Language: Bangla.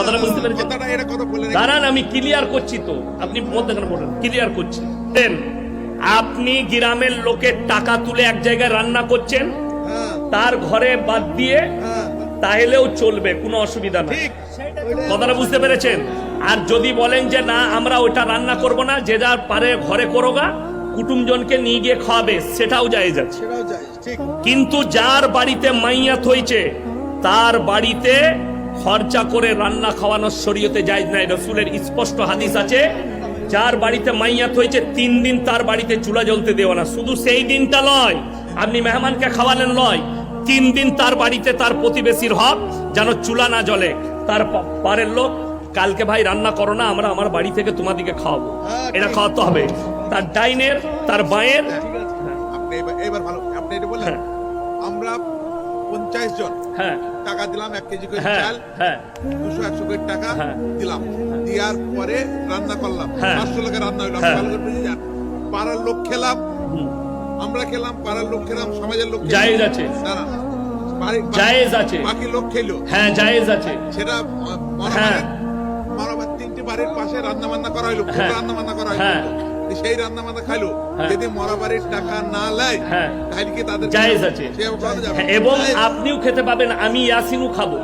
কথাটা বুঝতে পেরেছেন? দাঁড়ান, আমি ক্লিয়ার করছি তো, আপনি মধ্যখানে বলেন, ক্লিয়ার করছি। আপনি গ্রামের লোকের টাকা তুলে এক জায়গায় রান্না করছেন, তার ঘরে বাদ দিয়ে তাহলেও চলবে, কোনো অসুবিধা নেই। কথাটা বুঝতে পেরেছেন? আর যদি বলেন যে না আমরা ওটা রান্না করব না, যে যার পারে ঘরে করোগা, কুটুমজনকে নিয়ে গিয়ে খাওয়াবে, সেটাও জায়েজ আছে। কিন্তু যার বাড়িতে মাইয়াত হয়েছে তার বাড়িতে খরচা করে রান্না খাওয়ানোর শরীয়তে জায়েজ নাই। রাসূলের স্পষ্ট হাদিস আছে, যার বাড়িতে মাইয়াত হয়েছে 3 দিন তার বাড়িতে চুলা জ্বলতে দেওয়া না। শুধু সেই দিনটা নয়, আপনি মেহমানকে খাওয়ালেন নয়, 3 দিন তার বাড়িতে তার প্রতিবেশীর হক যেন চুলা না জ্বলে। তার পারের লোক কালকে ভাই রান্না করো না, আমরা আমার বাড়ি থেকে তোমাদেরকে খাওয়াবো, এটা খাওয়াতে হবে। তার ডাইনের, তার বাঁয়ের। আপনি এবার ভালো, আপনি এটা বললেন আমরা 50 জন টাকা দিলাম, 1 কেজি করে চাল, 200-100 করে টাকা দিলাম, দেওয়ার পরে রান্না করলাম, 500 লোকের রান্না হইলো, ভালো করে বুঝে যান। পাড়ার লোক খেলাম, আমরা খেলাম, পাড়ার লোক খেলাম, সমাজের লোক জায়েজ আছে, জায়েজ আছে, বাকি লোক খেলো, হ্যাঁ জায়েজ আছে। সেটা মারাবার 3টি বাড়ির পাশে রান্না বান্না করা হইলো, রান্না বান্না করা হইলো, সেই রান্না বান্না খাইলো, যদি মরাবাড়ির টাকা না লাই তাহলে কি তাদের জায়েজ আছে, এবং আপনিও খেতে পাবেন, আমি ইয়াসিনও খাবো।